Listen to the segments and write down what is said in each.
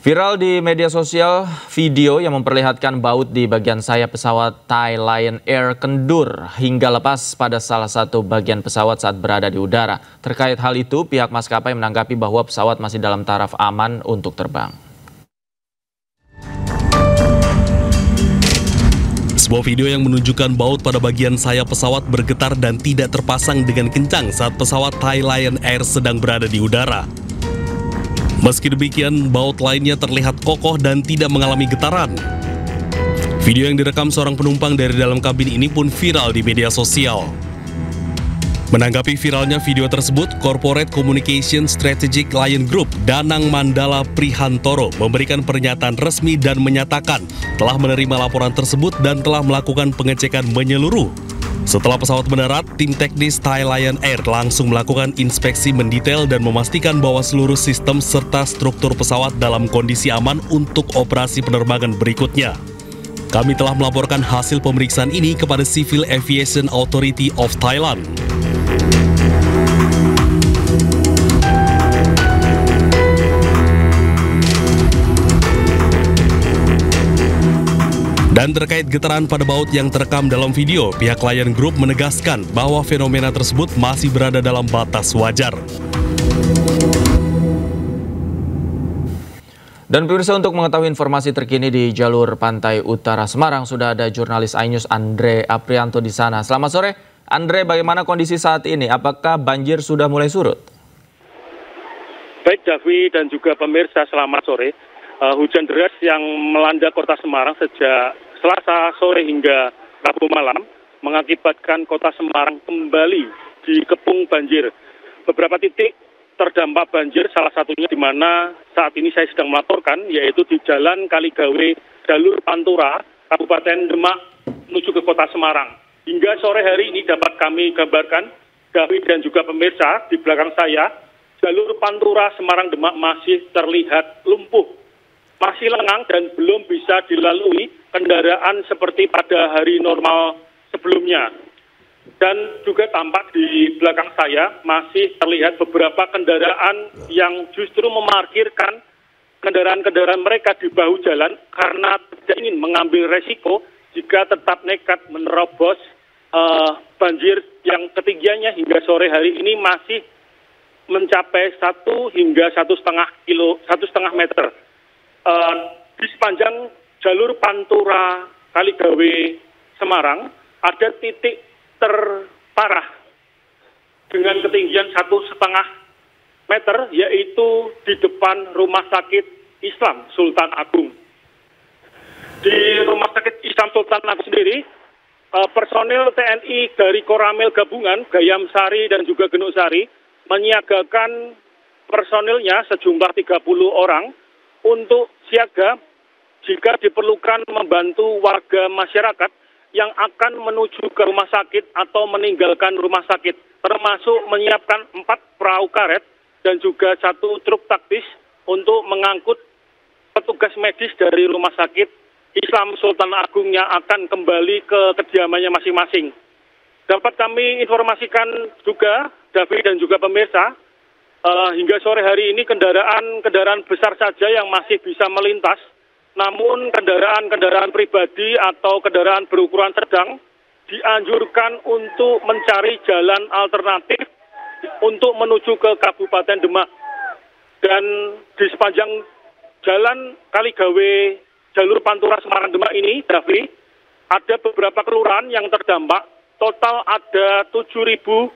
Viral di media sosial video yang memperlihatkan baut di bagian sayap pesawat Thai Lion Air kendur hingga lepas pada salah satu bagian pesawat saat berada di udara. Terkait hal itu, pihak maskapai menanggapi bahwa pesawat masih dalam taraf aman untuk terbang. Sebuah video yang menunjukkan baut pada bagian sayap pesawat bergetar dan tidak terpasang dengan kencang saat pesawat Thai Lion Air sedang berada di udara. Meski demikian, baut lainnya terlihat kokoh dan tidak mengalami getaran. Video yang direkam seorang penumpang dari dalam kabin ini pun viral di media sosial. Menanggapi viralnya video tersebut, Corporate Communication Strategic Lion Group Danang Mandala Prihantoro memberikan pernyataan resmi dan menyatakan telah menerima laporan tersebut dan telah melakukan pengecekan menyeluruh. Setelah pesawat mendarat, tim teknis Thai Lion Air langsung melakukan inspeksi mendetail dan memastikan bahwa seluruh sistem serta struktur pesawat dalam kondisi aman untuk operasi penerbangan berikutnya. Kami telah melaporkan hasil pemeriksaan ini kepada Civil Aviation Authority of Thailand. Dan terkait getaran pada baut yang terekam dalam video, pihak Lion Group menegaskan bahwa fenomena tersebut masih berada dalam batas wajar. Dan pemirsa, untuk mengetahui informasi terkini di jalur pantai utara Semarang, sudah ada jurnalis iNews Andre Aprianto di sana. Selamat sore, Andre, bagaimana kondisi saat ini? Apakah banjir sudah mulai surut? Baik, Davi dan juga pemirsa, selamat sore. Hujan deras yang melanda kota Semarang sejak Selasa sore hingga Rabu malam mengakibatkan kota Semarang kembali dikepung banjir. Beberapa titik terdampak banjir, salah satunya di mana saat ini saya sedang melaporkan, yaitu di Jalan Kaligawe, jalur Pantura, Kabupaten Demak menuju ke kota Semarang. Hingga sore hari ini dapat kami gambarkan, David dan juga pemirsa, di belakang saya, jalur Pantura Semarang Demak masih terlihat lumpuh, masih lengang dan belum bisa dilalui kendaraan seperti pada hari normal sebelumnya. Dan juga tampak di belakang saya masih terlihat beberapa kendaraan yang justru memarkirkan kendaraan-kendaraan mereka di bahu jalan karena tidak ingin mengambil resiko jika tetap nekat menerobos banjir yang ketinggiannya hingga sore hari ini masih mencapai 1 hingga 1,5 meter. Di sepanjang jalur Pantura Kaligawe Semarang ada titik terparah dengan ketinggian 1,5 meter, yaitu di depan Rumah Sakit Islam Sultan Agung. Di Rumah Sakit Islam Sultan Agung sendiri, personil TNI dari Koramil Gabungan, Gayam Sari dan juga Genuk Sari menyiagakan personilnya sejumlah 30 orang untuk siaga jika diperlukan membantu warga masyarakat yang akan menuju ke rumah sakit atau meninggalkan rumah sakit, termasuk menyiapkan 4 perahu karet dan juga 1 truk taktis untuk mengangkut petugas medis dari rumah sakit Islam Sultan Agung yang akan kembali ke kediamannya masing-masing. Dapat kami informasikan juga, David dan juga pemirsa, hingga sore hari ini kendaraan besar saja yang masih bisa melintas, namun kendaraan pribadi atau kendaraan berukuran sedang dianjurkan untuk mencari jalan alternatif untuk menuju ke Kabupaten Demak. Dan di sepanjang jalan Kaligawe jalur Pantura Semarang Demak ini, Davi, ada beberapa kelurahan yang terdampak. Total ada 7.711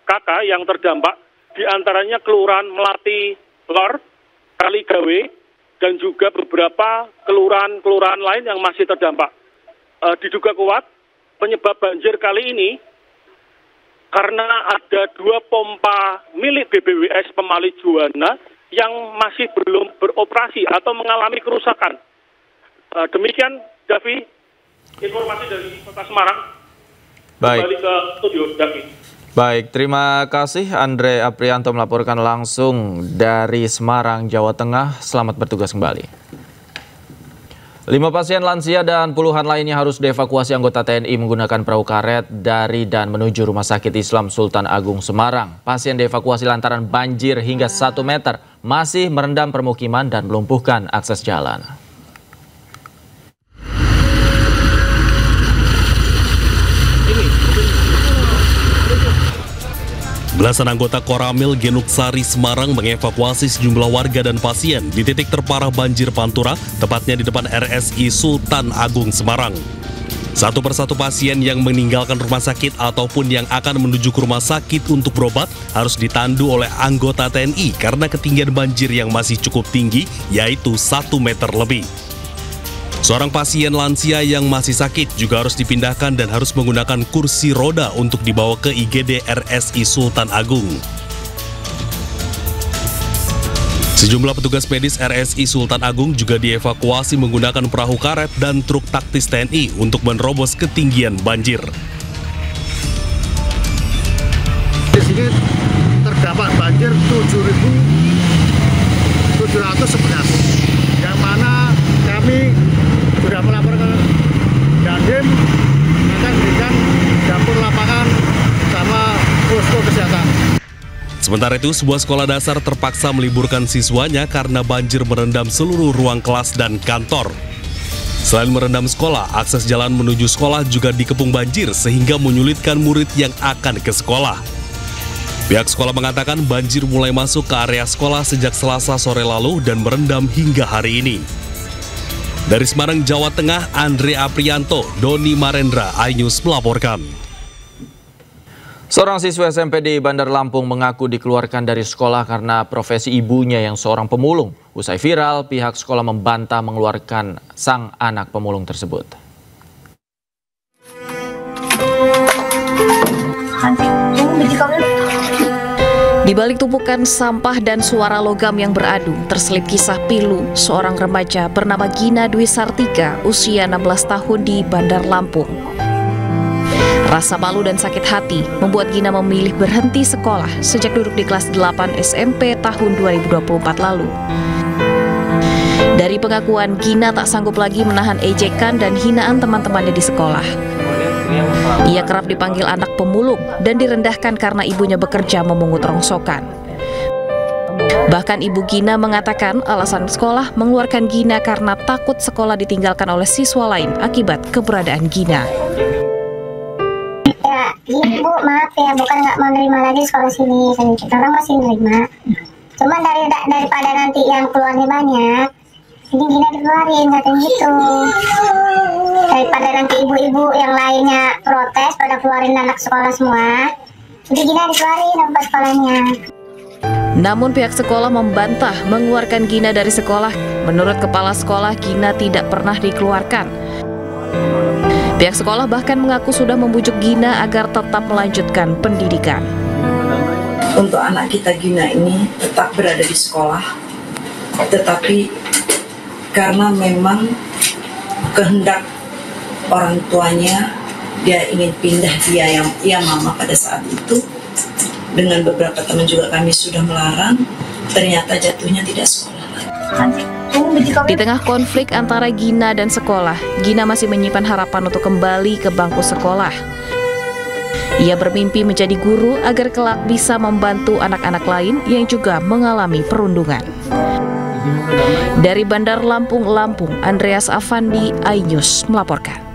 KK yang terdampak, diantaranya Kelurahan Melati Lor, Kaligawe, dan juga beberapa kelurahan lain yang masih terdampak. Diduga kuat penyebab banjir kali ini karena ada 2 pompa milik BBWS Pemali Juwana yang masih belum beroperasi atau mengalami kerusakan. Demikian, Davi, informasi dari Kota Semarang. Baik. Kembali ke studio, Davi. Baik, terima kasih Andre Aprianto melaporkan langsung dari Semarang, Jawa Tengah. Selamat bertugas kembali. 5 pasien lansia dan puluhan lainnya harus dievakuasi anggota TNI menggunakan perahu karet dari dan menuju Rumah Sakit Islam Sultan Agung Semarang. Pasien dievakuasi lantaran banjir hingga 1 meter, masih merendam permukiman dan melumpuhkan akses jalan. Belasan anggota Koramil Genuksari Semarang mengevakuasi sejumlah warga dan pasien di titik terparah banjir Pantura, tepatnya di depan RSI Sultan Agung Semarang. Satu persatu pasien yang meninggalkan rumah sakit ataupun yang akan menuju ke rumah sakit untuk berobat harus ditandu oleh anggota TNI karena ketinggian banjir yang masih cukup tinggi, yaitu 1 meter lebih. Seorang pasien lansia yang masih sakit juga harus dipindahkan dan harus menggunakan kursi roda untuk dibawa ke IGD RSI Sultan Agung. Sejumlah petugas medis RSI Sultan Agung juga dievakuasi menggunakan perahu karet dan truk taktis TNI untuk menerobos ketinggian banjir. Di sini terdapat banjir 7.711, yang mana kami sudah melaporkan Dandim akan berikan dapur lapangan sama posko kesehatan. Sementara itu, sebuah sekolah dasar terpaksa meliburkan siswanya karena banjir merendam seluruh ruang kelas dan kantor. Selain merendam sekolah, akses jalan menuju sekolah juga dikepung banjir sehingga menyulitkan murid yang akan ke sekolah. Pihak sekolah mengatakan banjir mulai masuk ke area sekolah sejak Selasa sore lalu dan merendam hingga hari ini. Dari Semarang, Jawa Tengah, Andre Aprianto, Doni Marendra, iNews melaporkan. Seorang siswa SMP di Bandar Lampung mengaku dikeluarkan dari sekolah karena profesi ibunya yang seorang pemulung. Usai viral, pihak sekolah membantah mengeluarkan sang anak pemulung tersebut. Di balik tumpukan sampah dan suara logam yang beradu, terselip kisah pilu seorang remaja bernama Gina Dwi Sartika, usia 16 tahun di Bandar Lampung. Rasa malu dan sakit hati membuat Gina memilih berhenti sekolah sejak duduk di kelas 8 SMP tahun 2024 lalu. Dari pengakuan, Gina tak sanggup lagi menahan ejekan dan hinaan teman-temannya di sekolah. Ia kerap dipanggil anak pemulung dan direndahkan karena ibunya bekerja memungut rongsokan. Bahkan ibu Gina mengatakan alasan sekolah mengeluarkan Gina karena takut sekolah ditinggalkan oleh siswa lain akibat keberadaan Gina. Ya, ibu maaf ya, bukan nggak mau nerima lagi sekolah sini, kita orang masih nerima. Cuma daripada nanti yang keluarnya banyak, ini Gina dikeluarin, katanya gitu. Daripada nanti ibu-ibu yang lainnya protes pada keluarin anak sekolah semua, jadi Gina dikeluarin anak sekolahnya. Namun pihak sekolah membantah mengeluarkan Gina dari sekolah. Menurut kepala sekolah, Gina tidak pernah dikeluarkan. Pihak sekolah bahkan mengaku sudah membujuk Gina agar tetap melanjutkan pendidikan. Untuk anak kita Gina ini tetap berada di sekolah, tetapi karena memang kehendak orang tuanya, dia ingin pindah, dia mama pada saat itu. Dengan beberapa teman juga kami sudah melarang, ternyata jatuhnya tidak sekolah lagi. Di tengah konflik antara Gina dan sekolah, Gina masih menyimpan harapan untuk kembali ke bangku sekolah. Ia bermimpi menjadi guru agar kelak bisa membantu anak-anak lain yang juga mengalami perundungan. Dari Bandar Lampung, Andreas Afandi, iNews melaporkan.